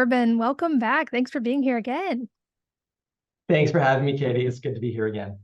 Corban, welcome back. Thanks for being here again. Thanks for having me, Katie. It's good to be here again.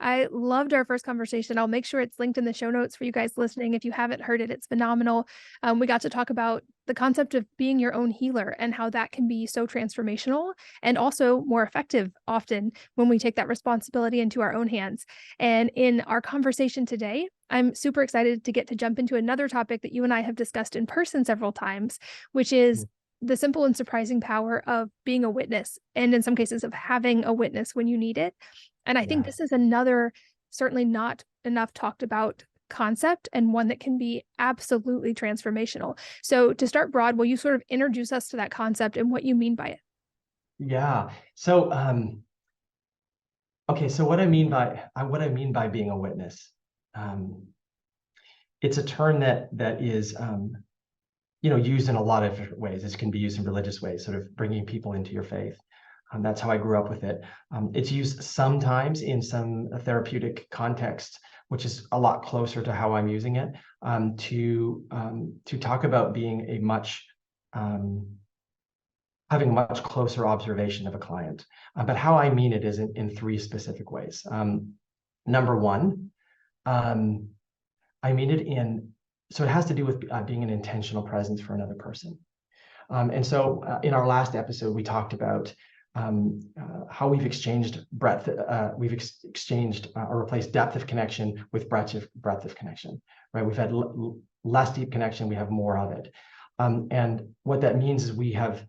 I loved our first conversation. I'll make sure it's linked in the show notes for you guys listening. If you haven't heard it, it's phenomenal. We got to talk about the concept of being your own healer and how that can be so transformational and also more effective often when we take that responsibility into our own hands. And in our conversation today, I'm super excited to get to jump into another topic that you and I have discussed in person several times, which is the simple and surprising power of being a witness, and in some cases of having a witness when you need it. And I think this is another certainly not enough talked about concept, and one that can be absolutely transformational. So to start broad, will you sort of introduce us to that concept and what you mean by it? Yeah. So, okay. So what I mean by being a witness, um, it's a term that is used in a lot of different ways. It can be used in religious ways, sort of bringing people into your faith. That's how I grew up with it. It's used sometimes in some therapeutic context, which is a lot closer to how I'm using it, to talk about being having a much closer observation of a client. But how I mean it is in three specific ways. Number one, I mean it so it has to do with being an intentional presence for another person. And so in our last episode, we talked about how we've exchanged breadth, exchanged or replaced depth of connection with breadth of connection, right? We've had less deep connection, we have more of it. And what that means is we have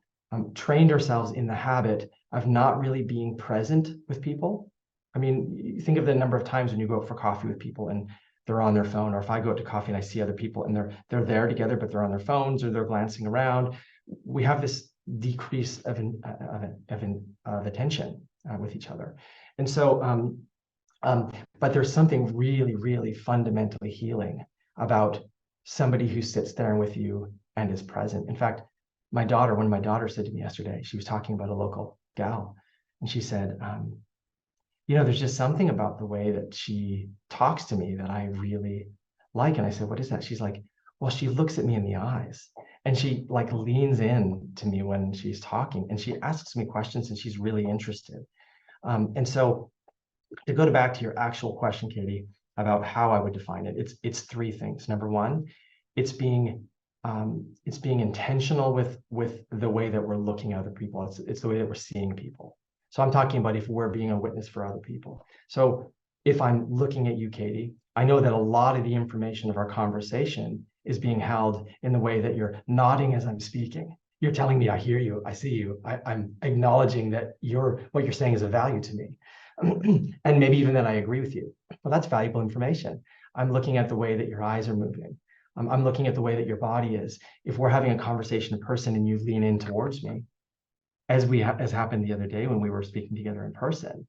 trained ourselves in the habit of not really being present with people. I mean, you think of the number of times when you go out for coffee with people and they're on their phone, or if I go out to coffee and I see other people and they're there together, but they're on their phones or they're glancing around. We have this decrease of attention with each other. And so, but there's something really, really fundamentally healing about somebody who sits there with you and is present. In fact, one of my daughters said to me yesterday, she was talking about a local gal, and she said, there's just something about the way that she talks to me that I really like. And I said, what is that? She's like, well, she looks at me in the eyes and she like leans in to me when she's talking and she asks me questions and she's really interested. And so to go back to your actual question, Katie, about how I would define it, it's three things. Number one, it's being intentional with the way that we're looking at other people. It's the way that we're seeing people. So I'm talking about if we're being a witness for other people. So if I'm looking at you, Katie, I know that a lot of the information of our conversation is being held in the way that you're nodding as I'm speaking. You're telling me I hear you, I see you, I'm acknowledging that what you're saying is of value to me. And maybe even that I agree with you. Well, that's valuable information. I'm looking at the way that your eyes are moving. I'm looking at the way that your body is. If we're having a conversation in person and you lean in towards me, as happened the other day when we were speaking together in person,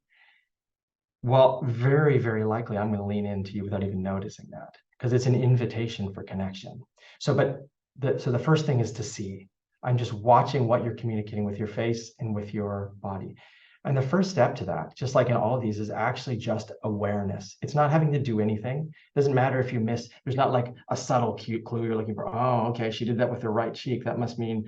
well, very, very likely I'm going to lean into you without even noticing that, because it's an invitation for connection. So the first thing is to see. I'm just watching what you're communicating with your face and with your body. And the first step to that, just like in all of these, is actually just awareness. It's not having to do anything. It doesn't matter if you miss, there's not like a subtle cute clue you're looking for. Oh, okay, she did that with her right cheek. That must mean,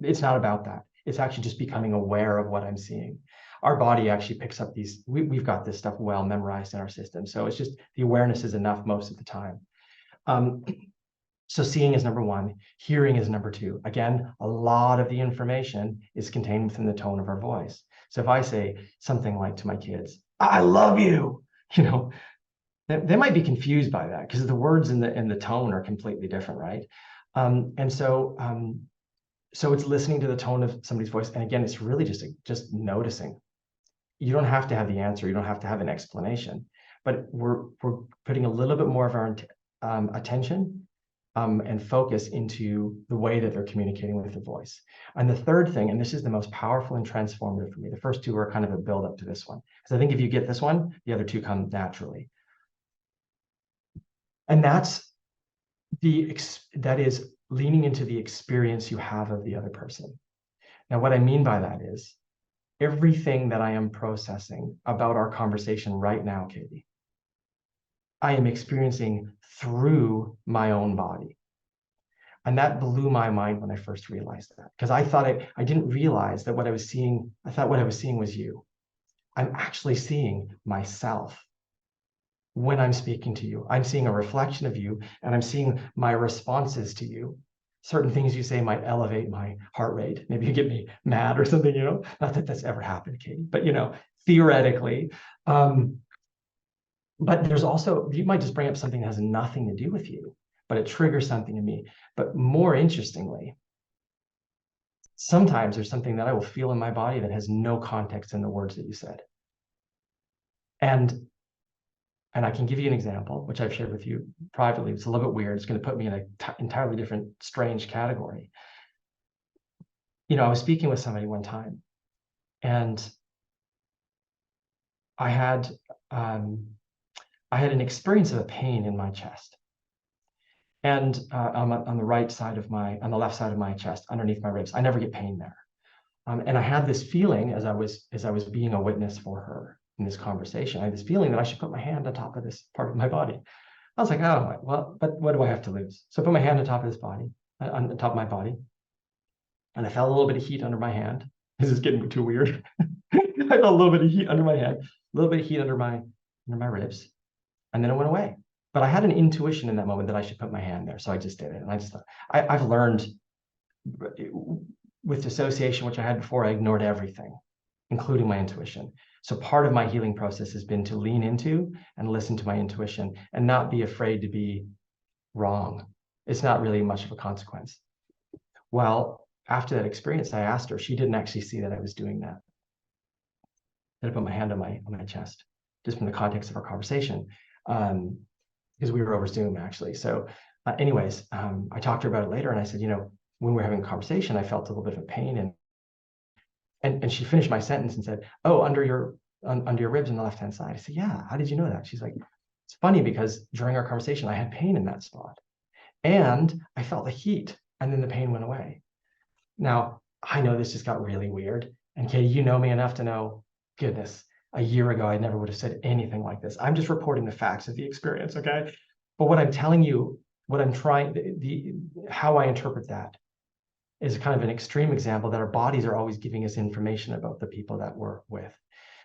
it's not about that. It's actually just becoming aware of what I'm seeing. Our body actually picks up these, we've got this stuff well memorized in our system. So it's just the awareness is enough most of the time. So seeing is number one, hearing is number two. Again, a lot of the information is contained within the tone of our voice. So if I say something like to my kids, I love you, they might be confused by that because the words and the tone are completely different, right? So it's listening to the tone of somebody's voice. And again, it's really just noticing. You don't have to have the answer. You don't have to have an explanation, but we're putting a little bit more of our attention and focus into the way that they're communicating with the voice. And the third thing, and this is the most powerful and transformative for me, the first two are kind of a build up to this one, because I think if you get this one, the other two come naturally. And that is leaning into the experience you have of the other person. Now, what I mean by that is everything that I am processing about our conversation right now, Katie, I am experiencing through my own body. And that blew my mind when I first realized that, because I didn't realize that what I was seeing, I thought what I was seeing was you. I'm actually seeing myself when I'm speaking to you. I'm seeing a reflection of you, and I'm seeing my responses to you. Certain things you say might elevate my heart rate. Maybe you get me mad or something, not that that's ever happened, Katie, but theoretically. But there's also, you might just bring up something that has nothing to do with you, but it triggers something in me. But more interestingly, sometimes there's something that I will feel in my body that has no context in the words that you said. And I can give you an example, which I've shared with you privately. It's a little bit weird. It's going to put me in an entirely different, strange category. I was speaking with somebody one time, and I had an experience of a pain in my chest, and on the left side of my chest, underneath my ribs. I never get pain there, and I had this feeling as I was being a witness for her in this conversation. I had this feeling that I should put my hand on top of this part of my body. I was like, oh, well, but what do I have to lose? So I put my hand on top of on the top of my body, and I felt a little bit of heat under my hand. This is getting too weird. I felt a little bit of heat under my hand, a little bit of heat under my ribs, and then it went away. But I had an intuition in that moment that I should put my hand there, so I just did it. And I just thought, I've learned with dissociation, which I had before, I ignored everything, including my intuition. So part of my healing process has been to lean into and listen to my intuition and not be afraid to be wrong. It's not really much of a consequence. Well, after that experience, I asked her. She didn't actually see that I was doing that. That I put my hand on my chest, just from the context of our conversation, because we were over Zoom actually. So, anyways, I talked to her about it later, and I said, when we were having a conversation, I felt a little bit of a pain, and she finished my sentence and said, "Oh, under your ribs on the left-hand side." I said, "Yeah. How did you know that?" She's like, "It's funny because during our conversation, I had pain in that spot, and I felt the heat, and then the pain went away." Now, I know this just got really weird, and Katie, you know me enough to know, goodness, a year ago, I never would have said anything like this. I'm just reporting the facts of the experience, okay? But what I'm telling you, what I'm trying, how I interpret that is kind of an extreme example that our bodies are always giving us information about the people that we're with.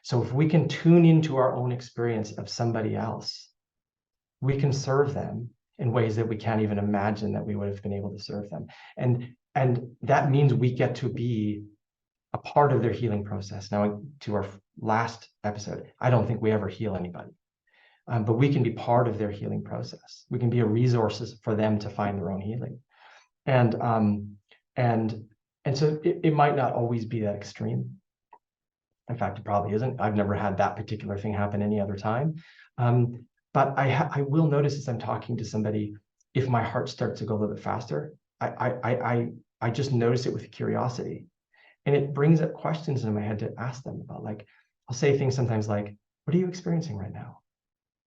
So if we can tune into our own experience of somebody else, we can serve them in ways that we can't even imagine that we would have been able to serve them. And that means we get to be a part of their healing process. Now, to our last episode, I don't think we ever heal anybody, but we can be part of their healing process. We can be a resource for them to find their own healing. And so it might not always be that extreme. In fact, it probably isn't. I've never had that particular thing happen any other time. But I will notice as I'm talking to somebody, if my heart starts to go a little bit faster, I just notice it with curiosity. And it brings up questions in my head to ask them about, like, I'll say things sometimes like, what are you experiencing right now?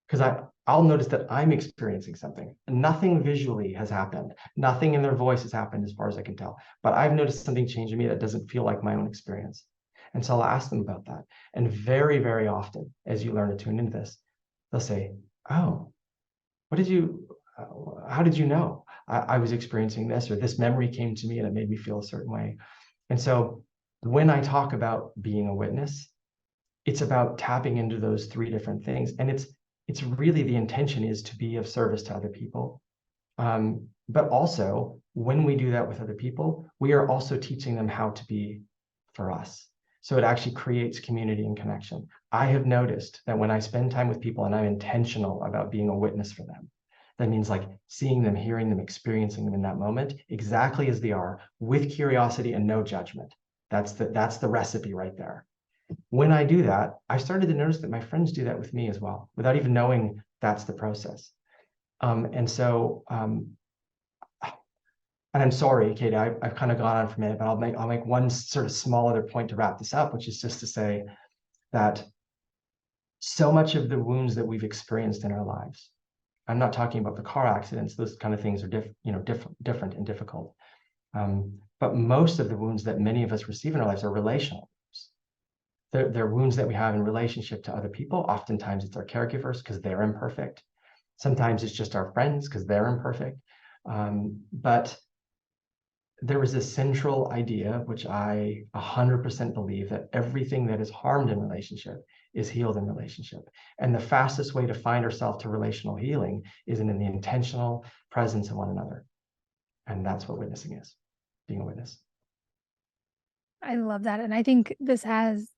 Because I'll notice that I'm experiencing something. Nothing visually has happened. Nothing in their voice has happened as far as I can tell. But I've noticed something change in me that doesn't feel like my own experience. And so I'll ask them about that. And very, very often, as you learn to tune into this, they'll say, oh, how did you know I was experiencing this, or this memory came to me and it made me feel a certain way? And so when I talk about being a witness, it's about tapping into those three different things. And it's really, the intention is to be of service to other people. But also, when we do that with other people, we are also teaching them how to be for us. So it actually creates community and connection. I have noticed that when I spend time with people and I'm intentional about being a witness for them, that means like seeing them, hearing them, experiencing them in that moment, exactly as they are, with curiosity and no judgment. That's the recipe right there. When I do that, I started to notice that my friends do that with me as well, without even knowing that's the process. And I'm sorry, Katie, I've kind of gone on for a minute, but I'll make one sort of small other point to wrap this up, which is just to say that so much of the wounds that we've experienced in our lives, I'm not talking about the car accidents, those kind of things are different and difficult. But most of the wounds that many of us receive in our lives are relational wounds. They're wounds that we have in relationship to other people. Oftentimes it's our caregivers because they're imperfect. Sometimes it's just our friends because they're imperfect. But there was this central idea, which I 100% believe, that everything that is harmed in relationship is healed in relationship. And the fastest way to find ourselves to relational healing is in the intentional presence of one another. And that's what witnessing is, being a witness. I love that. And I think this has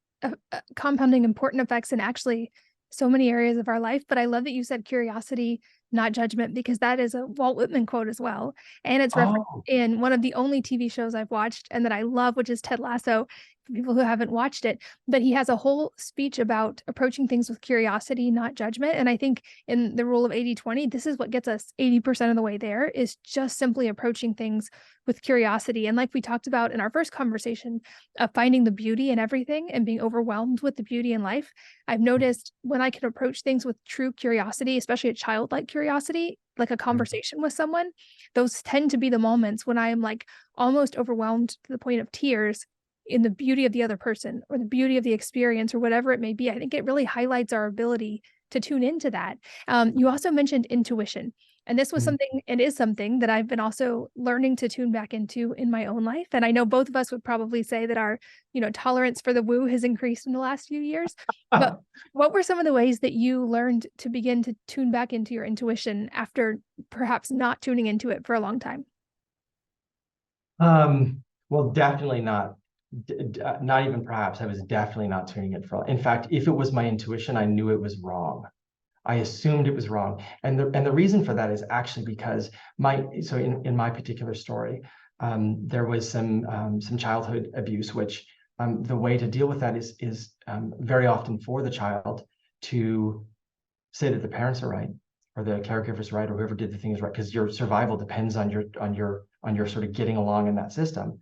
compounding important effects in actually so many areas of our life. But I love that you said curiosity, not judgment, because that is a Walt Whitman quote as well. And it's referenced Oh, in one of the only TV shows I've watched and that I love, which is Ted Lasso, for people who haven't watched it. But he has a whole speech about approaching things with curiosity, not judgment. And I think in the rule of 80-20, this is what gets us 80% of the way there, is just simply approaching things with curiosity. And like we talked about in our first conversation, of finding the beauty in everything and being overwhelmed with the beauty in life, I've noticed when I can approach things with true curiosity, especially a childlike curiosity, like a conversation with someone, those tend to be the moments when I am like almost overwhelmed to the point of tears in the beauty of the other person or the beauty of the experience or whatever it may be. I think it really highlights our ability to tune into that. You also mentioned intuition. And this was something, it is something that I've been also learning to tune back into in my own life. And I know both of us would probably say that our, tolerance for the woo has increased in the last few years. But what were some of the ways that you learned to begin to tune back into your intuition after perhaps not tuning into it for a long time? well, definitely not. Not even perhaps. I was definitely not tuning it for. In fact, if it was my intuition, I knew it was wrong. I assumed it was wrong. And the reason for that is actually because in my particular story, there was some childhood abuse, which the way to deal with that is very often for the child to say that the parents are right or the caregiver's right or whoever did the thing is right, because your survival depends on your sort of getting along in that system.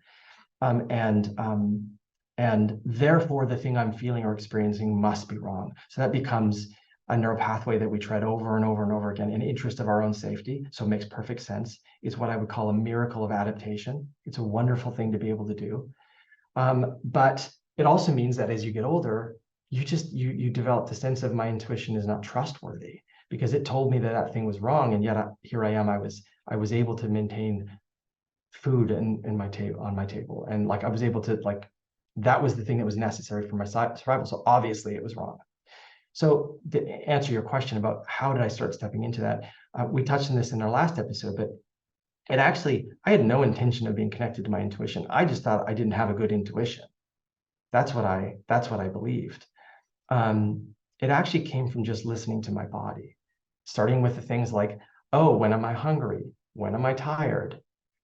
And therefore the thing I'm feeling or experiencing must be wrong. So that becomes a neural pathway that we tread over and over and over again in interest of our own safety. So it makes perfect sense. It's what I would call a miracle of adaptation. It's a wonderful thing to be able to do. But it also means that as you get older, you develop the sense of my intuition is not trustworthy because it told me that thing was wrong. And yet here I am, I was able to maintain food on my table. And like, I was able to that was the thing that was necessary for my survival. So obviously it was wrong. So to answer your question about how did I start stepping into that, we touched on this in our last episode, but I had no intention of being connected to my intuition. I just thought I didn't have a good intuition. That's what I believed. It actually came from just listening to my body, starting with the things like, oh, when am I hungry? When am I tired?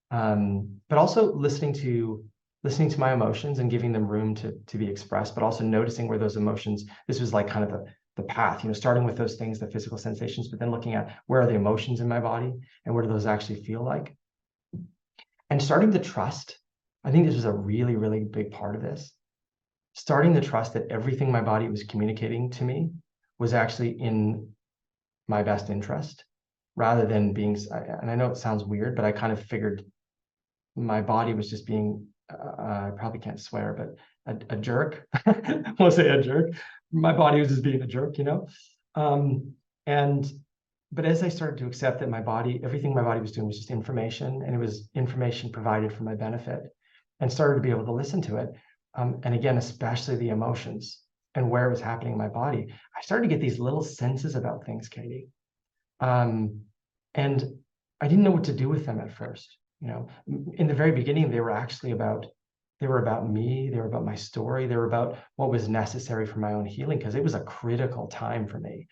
But also listening to my emotions and giving them room to be expressed, but also noticing where those emotions, this was like kind of the path, starting with those things, the physical sensations, but then looking at where are the emotions in my body and what do those actually feel like? And starting to trust, I think this was a really, really big part of this. Starting to trust that everything my body was communicating to me was actually in my best interest rather than being, and I know it sounds weird, but I kind of figured my body was just being, I probably can't swear, but a jerk. We'll say a jerk. My body was just being a jerk, But as I started to accept that everything my body was doing was just information, and it was information provided for my benefit, and started to be able to listen to it, and again, especially the emotions and where it was happening in my body, I started to get these little senses about things, Katie. And I didn't know what to do with them at first. In the very beginning, they were about me, they were about my story, they were about what was necessary for my own healing, because it was a critical time for me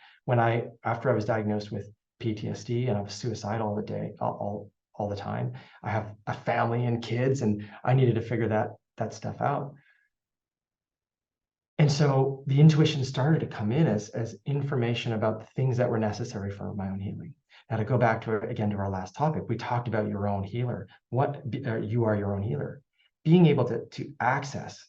after I was diagnosed with PTSD and I was suicidal all the time. I have a family and kids, and I needed to figure that stuff out. And so the intuition started to come in as information about the things that were necessary for my own healing. Now, to go back to our last topic, we talked about your own healer. You are your own healer. Being able to access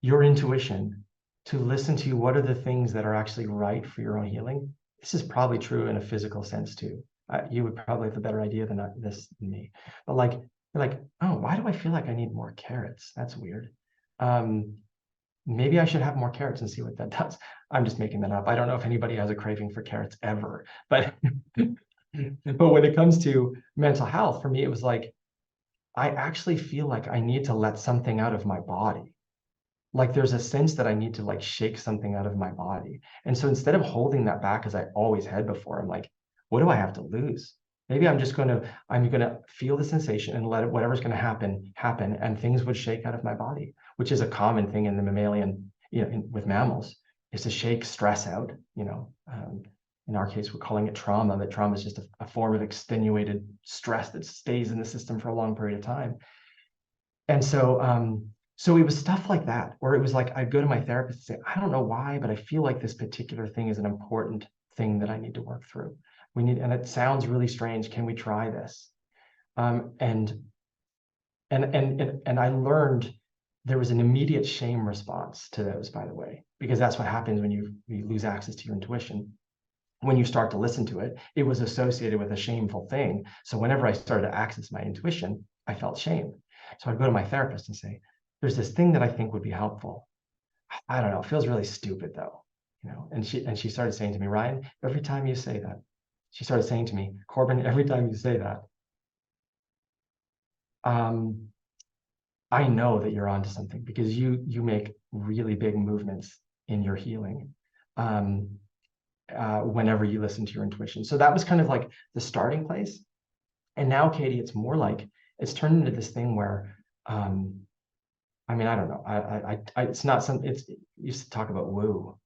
your intuition, to listen to what are the things that are actually right for your own healing. This is probably true in a physical sense too. You would probably have a better idea than me. But you're like, oh, why do I feel like I need more carrots? That's weird. Maybe I should have more carrots and see what that does. I'm just making that up. I don't know if anybody has a craving for carrots ever, but But when it comes to mental health, for me, it was like, I actually feel like I need to let something out of my body. Like there's a sense that I need to like shake something out of my body. And so instead of holding that back as I always had before, I'm like, what do I have to lose? Maybe I'm gonna feel the sensation and let it, whatever's gonna happen, and things would shake out of my body, which is a common thing in the mammalian, with mammals, is to shake stress out. In our case, we're calling it trauma, but trauma is just a form of extenuated stress that stays in the system for a long period of time. And so it was stuff like that, where it was like, I'd go to my therapist and say, I don't know why, but I feel like this particular thing is an important thing that I need to work through. And it sounds really strange. Can we try this? And I learned there was an immediate shame response to those, by the way, because that's what happens when you lose access to your intuition. When you start to listen to it, it was associated with a shameful thing. So whenever I started to access my intuition, I felt shame. So I'd go to my therapist and say, there's this thing that I think would be helpful. I don't know, it feels really stupid though. And she started saying to me, Ryan, every time you say that, she started saying to me, Corban, every time you say that, I know that you're onto something, because you make really big movements in your healing whenever you listen to your intuition. So that was kind of like the starting place. And now, Katie, it's more like it's turned into this thing where, I mean, I don't know. It's not some. It's you used to talk about woo.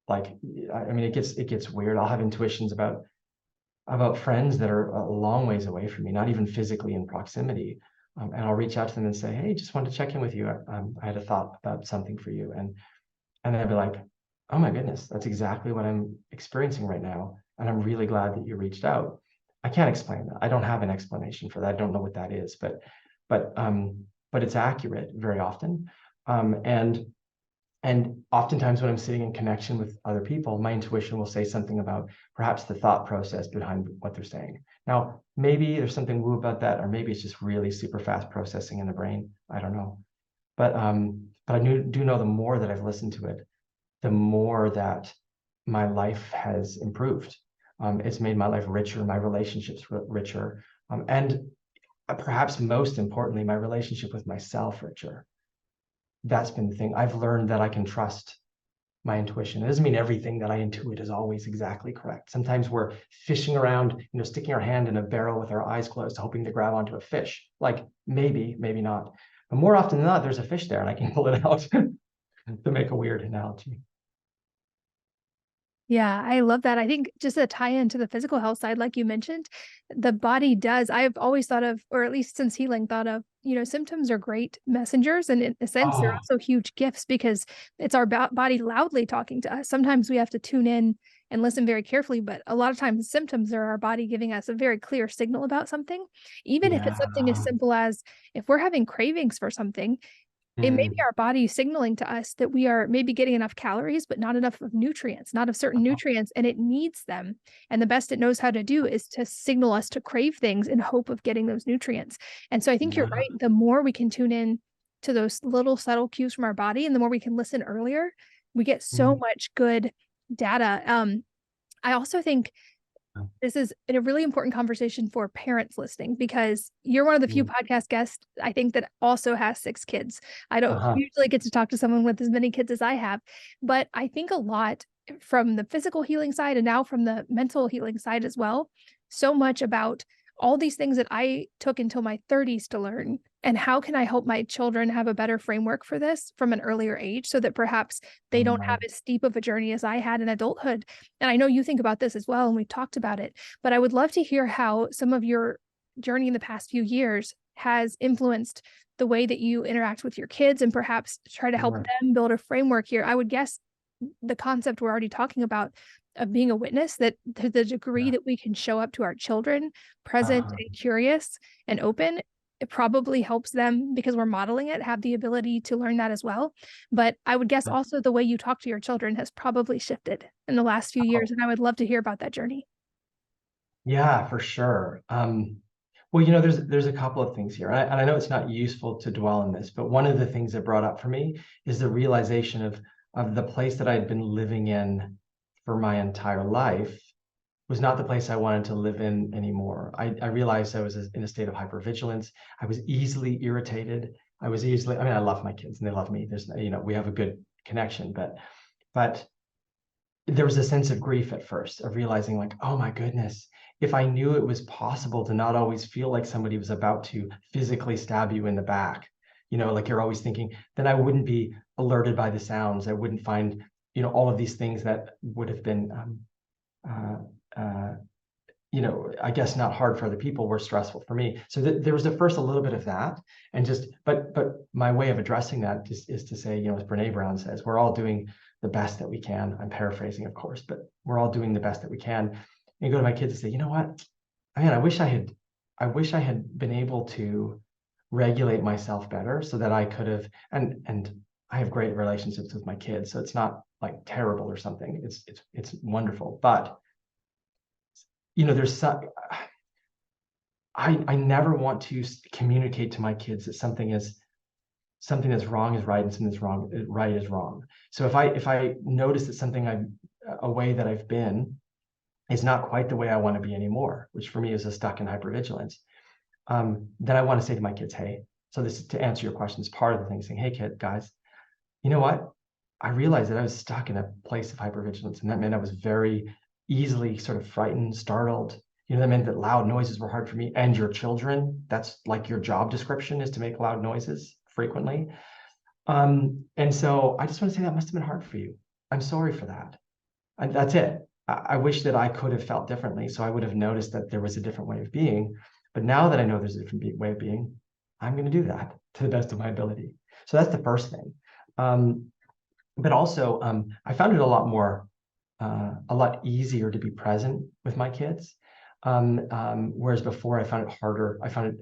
Like, I mean, it gets weird. I'll have intuitions about friends that are a long ways away from me, not even physically in proximity. And I'll reach out to them and say, hey, just wanted to check in with you. I had a thought about something for you. And they'll be like, oh my goodness, that's exactly what I'm experiencing right now. And I'm really glad that you reached out. I can't explain that. I don't have an explanation for that. I don't know what that is, but it's accurate very often. And oftentimes when I'm sitting in connection with other people, my intuition will say something about perhaps the thought process behind what they're saying. Now, maybe there's something woo about that, or maybe it's just really super fast processing in the brain. I don't know. But I do know the more that I've listened to it, the more that my life has improved. It's made my life richer, my relationships richer, and perhaps most importantly, my relationship with myself richer. That's been the thing. I've learned that I can trust my intuition. It doesn't mean everything that I intuit is always exactly correct. Sometimes we're fishing around, sticking our hand in a barrel with our eyes closed, hoping to grab onto a fish. Like maybe, maybe not. But more often than not, there's a fish there and I can pull it out to make a weird analogy. Yeah, I love that. I think just a tie into the physical health side, like you mentioned, the body does. I've always thought of, or at least since healing, thought of, symptoms are great messengers. And in a sense, they're Oh, also huge gifts because it's our body loudly talking to us. Sometimes we have to tune in and listen very carefully, but a lot of times symptoms are our body giving us a very clear signal about something. Even if it's yeah. something as simple as if we're having cravings for something, it may be Mm. our body signaling to us that we are maybe getting enough calories, but not enough of nutrients, not of certain nutrients, and it needs them. And the best it knows how to do is to signal us to crave things in hope of getting those nutrients. And so I think you're Yeah. right. The more we can tune in to those little subtle cues from our body and the more we can listen earlier, we get so Mm. much good data. I also think this is a really important conversation for parents listening because you're one of the few Mm. podcast guests I think that also has 6 kids. I don't Uh-huh. usually get to talk to someone with as many kids as I have, but I think a lot from the physical healing side and now from the mental healing side as well, so much about all these things that I took until my 30s to learn. And how can I help my children have a better framework for this from an earlier age so that perhaps they don't have Right. as steep of a journey as I had in adulthood? And I know you think about this as well, and we've talked about it, but I would love to hear how some of your journey in the past few years has influenced the way that you interact with your kids and perhaps try to help Sure. them build a framework here. I would guess the concept we're already talking about of being a witness, that to the degree Yeah. that we can show up to our children present Uh-huh. and curious and open, it probably helps them because we're modeling it, have the ability to learn that as well. But I would guess also the way you talk to your children has probably shifted in the last few Oh, years. And I would love to hear about that journey. yeah, for sure. Well, there's a couple of things here, and I know it's not useful to dwell on this, but one of the things that brought up for me is the realization of the place that I'd been living in for my entire life, was not the place I wanted to live in anymore. I realized I was in a state of hypervigilance. I was easily irritated. I mean, I love my kids and they love me. There's, we have a good connection, but there was a sense of grief at first of realizing like, oh my goodness, if I knew it was possible to not always feel like somebody was about to physically stab you in the back, like you're always thinking, then I wouldn't be alerted by the sounds. I wouldn't find, all of these things that would have been, I guess not hard for other people were stressful for me. So there was at first a little bit of that, and but my way of addressing that is to say, as Brene Brown says, we're all doing the best that we can. I'm paraphrasing, of course, but we're all doing the best that we can. And go to my kids and say, you know what, man, I wish I had been able to regulate myself better so that I could have, and I have great relationships with my kids, so it's not like terrible or something. It's wonderful, but there's some, I never want to communicate to my kids that something that's wrong is right and something that's right is wrong. So if I notice that a way that I've been is not quite the way I want to be anymore, which for me is a stuck in hypervigilance, then I want to say to my kids, hey, so this is to answer your question, is part of the thing, saying, hey guys, you know what? I realized that I was stuck in a place of hypervigilance, and that meant I was very easily sort of frightened, startled. That meant that loud noises were hard for me and your children. That's like your job description, is to make loud noises frequently. And so I just want to say that must have been hard for you. I'm sorry for that. And that's it. I wish that I could have felt differently, so I would have noticed that there was a different way of being. But now that I know there's a different way of being, I'm going to do that to the best of my ability. So that's the first thing. But also, I found it a lot easier to be present with my kids. Whereas before I found it harder. I found it,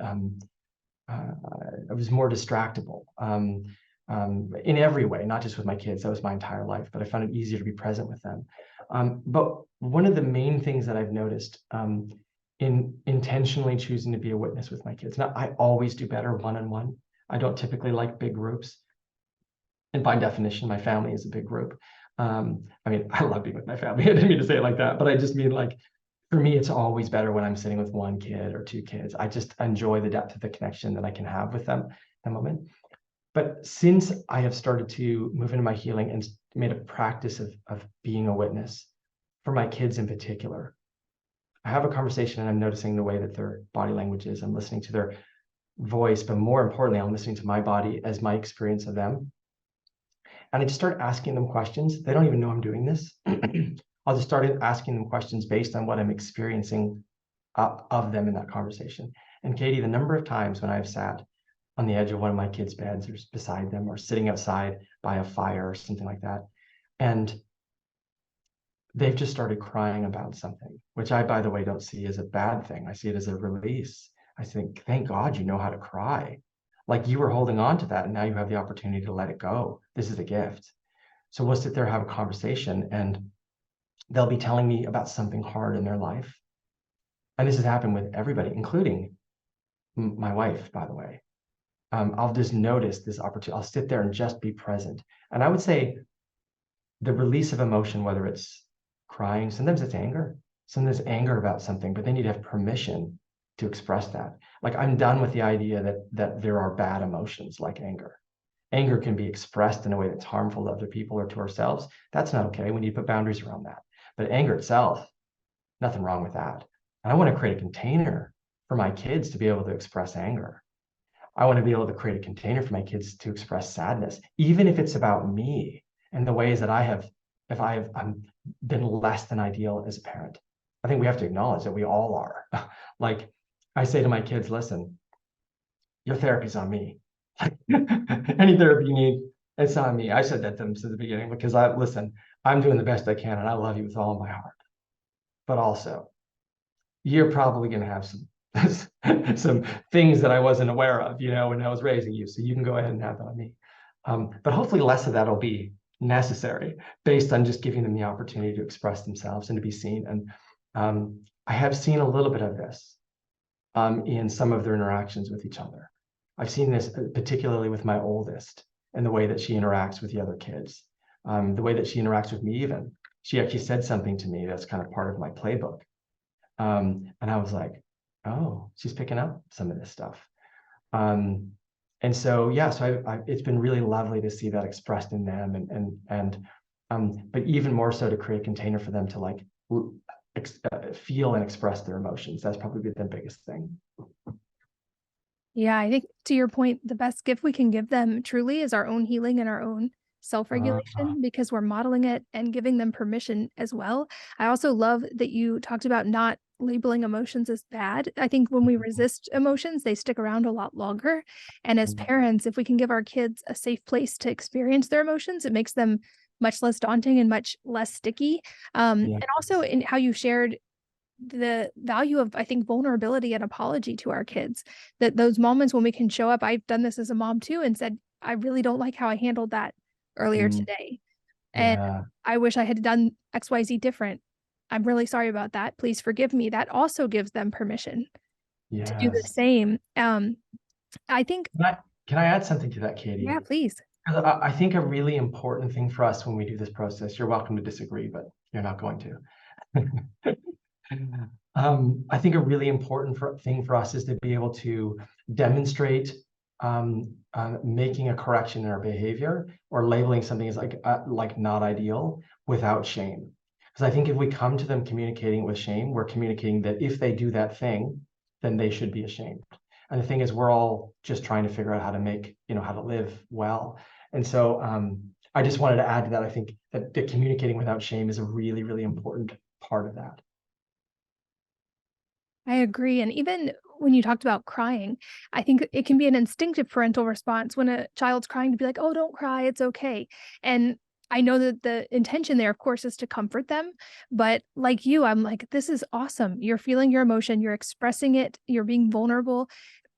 I was more distractible in every way, not just with my kids. That was my entire life, but I found it easier to be present with them. But one of the main things that I've noticed in intentionally choosing to be a witness with my kids, now I always do better one-on-one. I don't typically like big groups. And by definition, my family is a big group. I mean, I love being with my family. I didn't mean to say it like that, but I just mean like, for me, it's always better when I'm sitting with one kid or two kids. I just enjoy the depth of the connection that I can have with them at the moment. But since I have started to move into my healing and made a practice of being a witness for my kids in particular, I have a conversation and I'm noticing the way that their body language is. I'm listening to their voice, but more importantly, I'm listening to my body as my experience of them. And I just start asking them questions. They don't even know I'm doing this. I'll just start asking them questions based on what I'm experiencing of them in that conversation. And Katie, the number of times when I've sat on the edge of one of my kids' beds or beside them or sitting outside by a fire or something like that, and they've just started crying about something, which I, by the way, don't see as a bad thing. I see it as a release. I think, thank God you know how to cry. Like you were holding on to that and now you have the opportunity to let it go. This is a gift. So we'll sit there, have a conversation, and they'll be telling me about something hard in their life. And this has happened with everybody, including my wife, by the way. I'll just notice this opportunity. I'll sit there and just be present. And I would say the release of emotion, whether it's crying, sometimes it's anger, sometimes anger about something, but then you'd have permission to express that. Like I'm done with the idea that there are bad emotions like anger. Anger can be expressed in a way that's harmful to other people or to ourselves. That's not okay. We need to put boundaries around that. But anger itself, nothing wrong with that. And I want to create a container for my kids to be able to express anger. I want to be able to create a container for my kids to express sadness, even if it's about me and the ways that if I have been less than ideal as a parent. I think we have to acknowledge that we all are. Like I say to my kids, listen, your therapy's on me. Any therapy you need, it's on me. I said that to them since the beginning because I'm doing the best I can and I love you with all my heart. But also, you're probably going to have some things that I wasn't aware of, when I was raising you. So you can go ahead and have that on me. But hopefully less of that will be necessary based on just giving them the opportunity to express themselves and to be seen. And I have seen a little bit of this in some of their interactions with each other. I've seen this particularly with my oldest and the way that she interacts with the other kids, the way that she interacts with me even. She actually said something to me that's kind of part of my playbook. And I was like, oh, she's picking up some of this stuff. And so, yeah, so it's been really lovely to see that expressed in them, but even more so to create a container for them to like feel and express their emotions. That's probably the biggest thing. Yeah, I think to your point, the best gift we can give them truly is our own healing and our own self-regulation, because we're modeling it and giving them permission as well. I also love that you talked about not labeling emotions as bad. I think when we resist emotions, they stick around a lot longer. And as parents, if we can give our kids a safe place to experience their emotions, it makes them much less daunting and much less sticky. And also in how you shared the value of, I think, vulnerability and apology to our kids, that those moments when we can show up. I've done this as a mom too, and said, I really don't like how I handled that earlier today. And Yeah. I wish I had done XYZ different. I'm really sorry about that. Please forgive me. That also gives them permission to do the Yes. same. I think, Can I add something to that, Katie? yeah, please. 'Cause I think a really important thing for us when we do this process, you're welcome to disagree, but you're not going to. I think a really important thing for us is to be able to demonstrate making a correction in our behavior or labeling something as like not ideal without shame. Because I think if we come to them communicating with shame, we're communicating that if they do that thing, then they should be ashamed. And the thing is, we're all just trying to figure out how to make, how to live well. And so I just wanted to add to that. I think that communicating without shame is a really, really important part of that. I agree. And even when you talked about crying, I think it can be an instinctive parental response when a child's crying to be like, oh, don't cry, it's okay. And I know that the intention there, of course, is to comfort them. But like you, I'm like, this is awesome. You're feeling your emotion, you're expressing it, you're being vulnerable.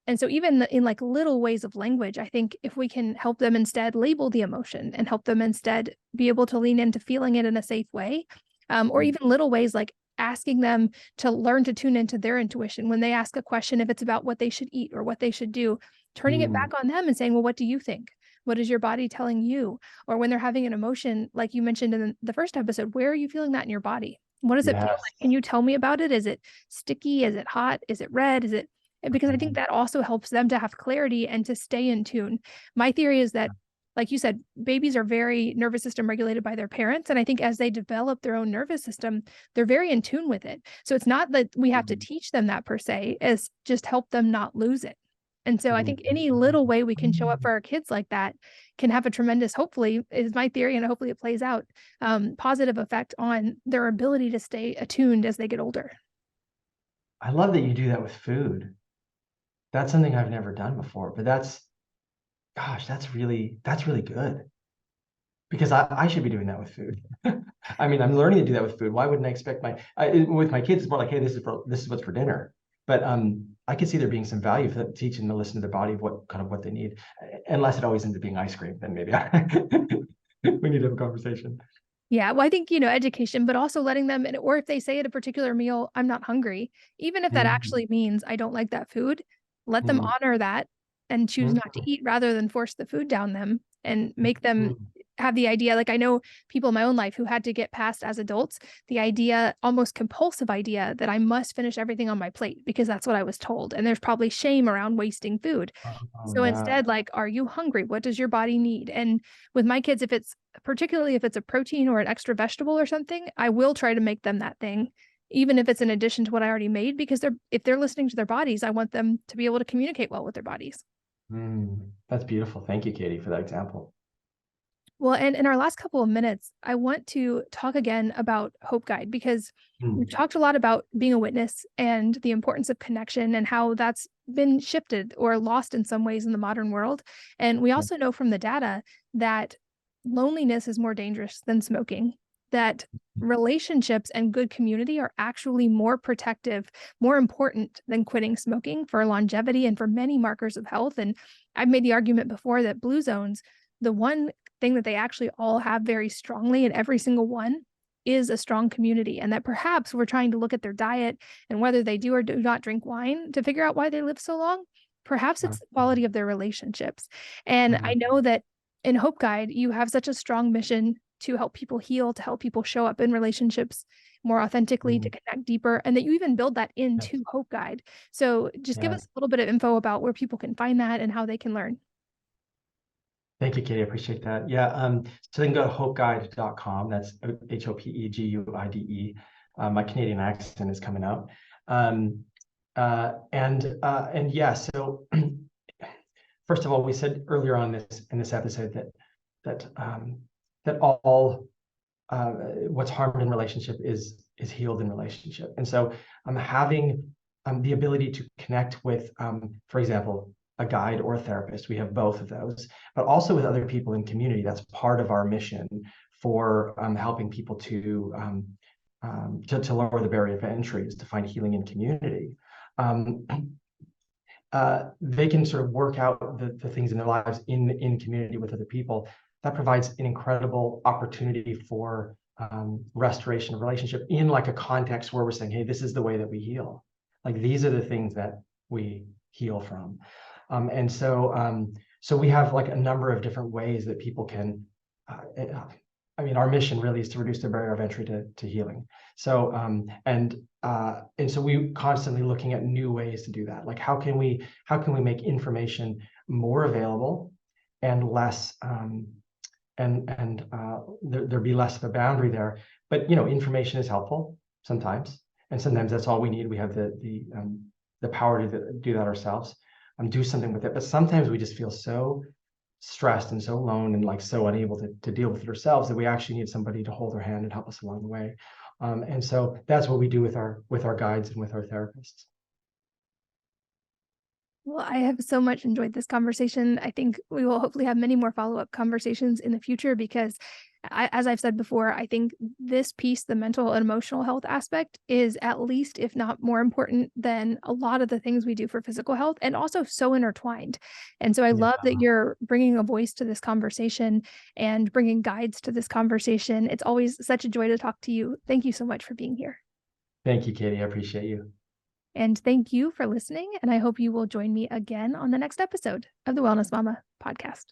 And so even in like little ways of language, I think if we can help them instead label the emotion and help them instead be able to lean into feeling it in a safe way, or even little ways like asking them to learn to tune into their intuition when they ask a question, if it's about what they should eat or what they should do, turning it back on them and saying, well, what do you think? What is your body telling you? Or when they're having an emotion, like you mentioned in the first episode, where are you feeling that in your body? What does it feel Yes. like? Can you tell me about it? Is it sticky? Is it hot? Is it red? Is it, because I think that also helps them to have clarity and to stay in tune. My theory is that, like you said, babies are very nervous system regulated by their parents. And I think as they develop their own nervous system, they're very in tune with it. So it's not that we have to teach them that per se, as just help them not lose it. And so I think any little way we can show up for our kids like that can have a tremendous, hopefully, is my theory, and hopefully it plays out, positive effect on their ability to stay attuned as they get older. I love that you do that with food. That's something I've never done before, but gosh, that's really good, because I should be doing that with food. I mean, I'm learning to do that with food. Why wouldn't I expect with my kids? It's more like, hey, this is what's for dinner. But I could see there being some value for them, teaching them to listen to their body of what they need, unless it always ends up being ice cream. Then maybe we need to have a conversation. Yeah, well, I think, education, but also letting them, or if they say at a particular meal, I'm not hungry, even if that Mhm. actually means I don't like that food, let them Mhm. honor that and choose not to Mhm. eat rather than force the food down them and make them Mhm. have the idea. Like I know people in my own life who had to get past as adults, the idea, almost compulsive idea, that I must finish everything on my plate because that's what I was told. And there's probably shame around wasting food. Oh, So yeah. instead, like, are you hungry? What does your body need? And with my kids, particularly if it's a protein or an extra vegetable or something, I will try to make them that thing, even if it's in addition to what I already made, because if they're listening to their bodies, I want them to be able to communicate well with their bodies. That's beautiful. Thank you, Katie, for that example. Well, and in our last couple of minutes, I want to talk again about Hope Guide, because we've Mm. talked a lot about being a witness and the importance of connection and how that's been shifted or lost in some ways in the modern world. And we Yeah. also know from the data that loneliness is more dangerous than smoking, that relationships and good community are actually more protective, more important than quitting smoking for longevity and for many markers of health. And I've made the argument before that blue zones, the one thing that they actually all have very strongly in every single one, is a strong community, and that perhaps we're trying to look at their diet and whether they do or do not drink wine to figure out why they live so long. Perhaps it's the quality of their relationships. And I know that in Hope Guide, you have such a strong mission to help people heal, to help people show up in relationships more authentically, to connect deeper, and that you even build that into Hope Guide. So just give us a little bit of info about where people can find that and how they can learn. Thank you, Katie. I appreciate that. Yeah. So they can go to hopeguide.com. That's HOPEGUIDE. My Canadian accent is coming out. And yeah, so first of all, we said earlier on in this episode that all what's harmed in relationship is healed in relationship. And so having the ability to connect with, for example, a guide or a therapist, we have both of those, but also with other people in community. That's part of our mission for helping people to lower the barrier of entry, is to find healing in community. They can sort of work out the things in their lives in community with other people. That provides an incredible opportunity for restoration of relationship in like a context where we're saying, hey, this is the way that we heal. Like these are the things that we heal from. And so we have like a number of different ways that people can, I mean, our mission really is to reduce the barrier of entry to healing. So, and so we constantly looking at new ways to do that. Like how can we make information more available and less, there be less of a boundary there. But, you know, information is helpful sometimes, and sometimes that's all we need. We have the power to do that ourselves, do something with it. But sometimes we just feel so stressed and so alone and like so unable to deal with it ourselves that we actually need somebody to hold our hand and help us along the way. And so that's what we do with our guides and with our therapists. Well, I have so much enjoyed this conversation. I think we will hopefully have many more follow-up conversations in the future because as I've said before, I think this piece, the mental and emotional health aspect, is at least, if not more important than a lot of the things we do for physical health, and also so intertwined. And so I love that you're bringing a voice to this conversation and bringing guides to this conversation. It's always such a joy to talk to you. Thank you so much for being here. Thank you, Katie. I appreciate you. And thank you for listening. And I hope you will join me again on the next episode of the Wellness Mama podcast.